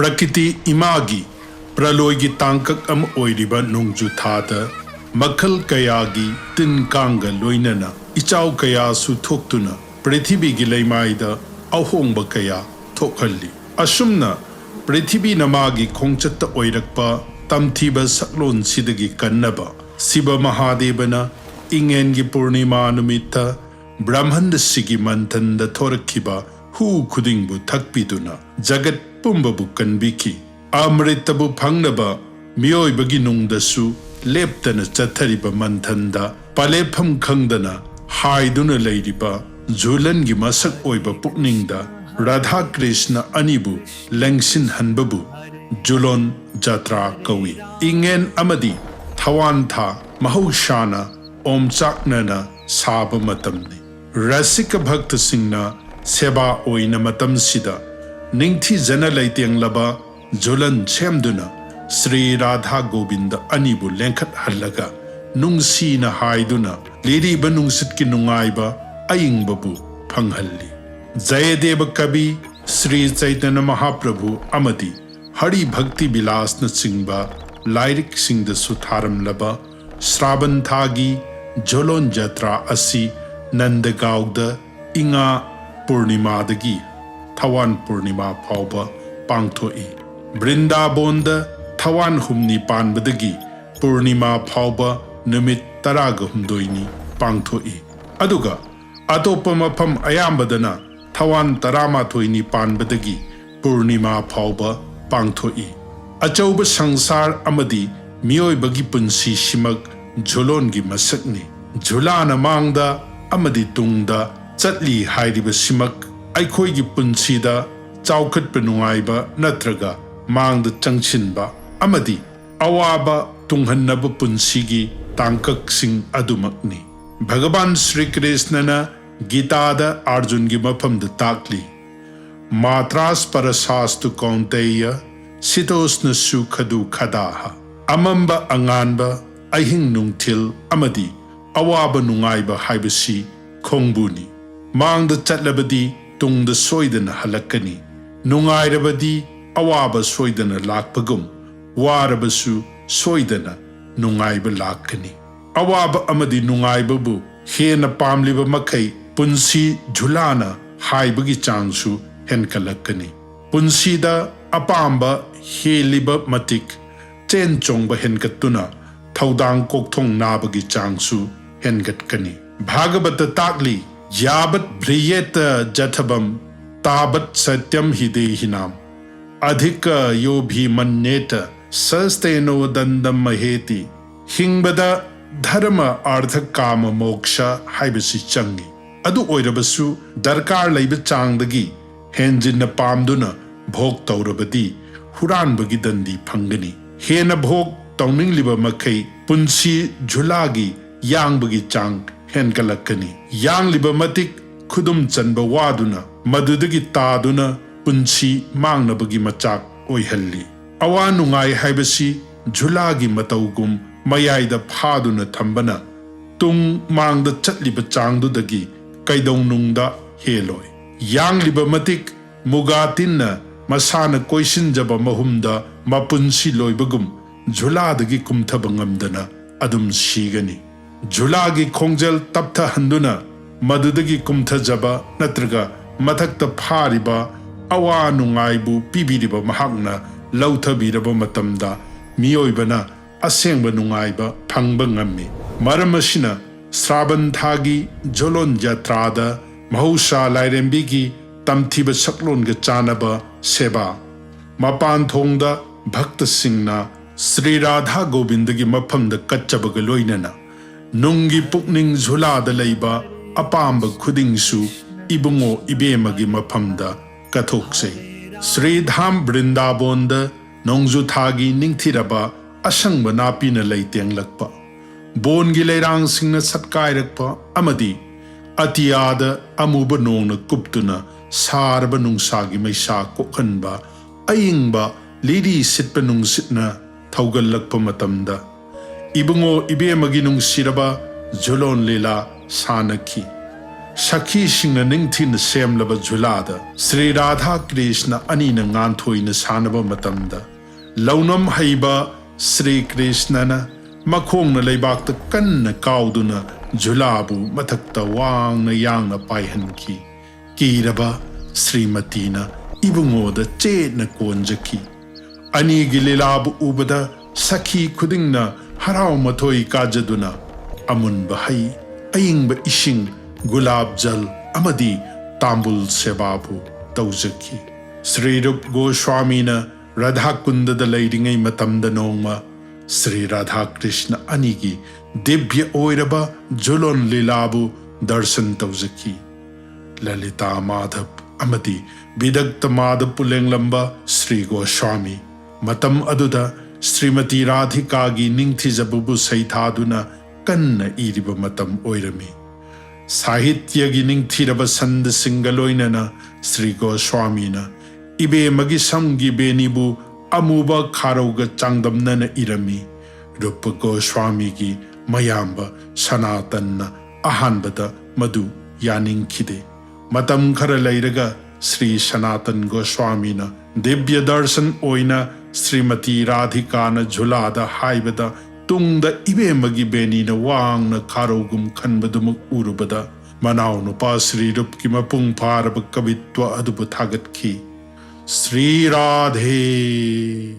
Prakiti imagi praloigi tangkak am oiriba nungju thada makhal kayagi tin kanga loinana ichau kaya su thoktuna Prithibi gi leimaida ahongba kaya thokhalli asumna Prithibi namagi khongchatta oirakpa tamthiba saklon sidagi kannaba Siva Mahadevana ingen gi Poornima numitta Brahmanda sigi manthanda thorakhiba hu khudingbu thakpiduna jagat pumbabu kanbiki amritabu phangnaba miyoibagi nungdasu leptana chathariba manthanda palepham khangdana haiduna leiriba Jhulan gi masak oiba pukningda Radha Krishna anibu lengsin hanbabu Jhulan Yatra kawi ingen amadi Thawan tha mahushana omchaknana saba matamni Rasika Bhakta Singna Seba oina matam sida Ningthi jana laiteng laba Jhulan chemduna Sri Radha Govinda anibu lengkhat halaga nungsi na haiduna liriba nungsitki nungaiba ayingbabu phanghalli Jayadeva Kabi Sri Chaitanya Mahaprabhu amadi Hari Bhakti Vilas na singba Lairik singda sutharam laba Shravan thagi Jhulan Yatra asi Nandagaugda inga Poornima dagi Thawan Poornima faoba pangthoi Brindabonda Thawan humni panbadagi Poornima faoba numit taraga humdoini pangthoi aduga atopa mafam ayambadana Thawan taramathoini panbadagi Poornima faoba pangthoi achauba sangsar amadi miyoibagi punsi simak Jhulan gi masakni Jhulana mangda amadi tungda chatli hairiba simak aikhoi gi punsida chaukhatpa nungaiba natraga mangda changchinba amadi awaba tunghannaba punsigi tangkak sing adumakni Bhagavan Sri Krishna na Gita da Arjun gi mafamda takli matras parasastu kaunteya sitosna su khadu khadaha amamba anganba ahing nungthil amadi awaba nungaiba haibasi khongbuni mangda chatlabadi tungda soidana halakani nungairabadi awaba soidana lakpagum warabasu soidana nungaiba lakani awaba amadi nungaibabu hena pamliba makai punsi Jhulana haibagi changsu henkalakani punsida apamba heliba matik chen chongba henkatuna thaudang kokthong nabagi changsu hengatkani Bhagavat takli yabat briyeta jathabam tabat satyam hidehinam adhika yobhi manneta sasteno dandam maheti hingbada dharma artha kama moksha haibasi changi adu oirabasu darkar laiba changdagi henjinna pamduna bhok taurabadi huranbagi dandi phangani hena bhok tauningliba makai punsi Jhulagi yangbagi chang henkalakani yangliba matik khudum chanba waduna madudagi taduna punsi mangnabagi machak oihalli awa nungai haibasi Jhulagi mataugum mayaida phaduna thambana tung mangda chatliba changdudagi kaidong nungda heloi yangliba matik mugatinna masana koisinjaba mahumda mapunsi loibagum Jhuladagi kumthaba ngamdana adum sigani Jhulagi khongjal taptha handuna madudagi kumthajaba natraga mathakta phariba awa nungaibu pibiriba mahakna lauthabiraba matamda miyoibana asengba nungaiba phangba ngammi maram asina Shravan thagi Jhulan Yatrada mahusha lairembigi tamthiba saklonga chanaba seba mapan thongda bhakta singna Sri Radha Govindagi mafamda kachabaga loinana nungi pukning Jhulada leiba apamba khudingsu ibungo ibemagi mafamda kathokse Sri Dham Brindabonda nongju thagi ningthiraba asangba napina leiteng lakpa bongi leirang singna satkairakpa amadi atiyada amuba nongna kuptuna sarba nungsagi maisa kokhanba ayingba liri sitpa nungsitna thaugalakpa matamda ibungo ibemagi nungsiraba Jhulan lila sanaki Sakhi singna ningthin semlaba Jhulada Sri Radha Krishna anina nganthoi sanaba matamda Launam haiba Sri Krishna na makhong na leibakta kanna kauduna Jhulabu mathakta wang na yang na paihanki Kiraba Srimati na ibungoda che na konjaki Ani gililabu ubada Sakhi khudingna harau mathoi kajaduna Amun bahai ayingba ishing Gulab jal amadi tambul sebabu taujaki Sri Rup Goswami na Radha Kunda da leidingai matamda nongma Sri Radha Krishna anigi dibya oiraba Jhulan lilabu darshan taujaki Lalita Madhav amadi Vidagta Madhav pulenglamba Sri Goswami Matam aduda Srimati Radhikagi ningthijabubu saithaduna kanna iriba matam oirami Sahitya gi ningthiraba sand singaloinana Sri Goswami na ibe magi samgi benibu amuba kharauga changdamnana irami Rupa Goswami gi mayamba Sanatanna ahanbada madu yaningkhide matam khara leiraga Sri Sanatan Goswami na Divya darshan oina Srimati Radhika na Jhulada haibada Tungda ibe magi beni na wang na karaugum khanbadumuk urubada Manau nupa Sri Rup ki mapung paraba kabitwa adubu thagat ki Sri Radhe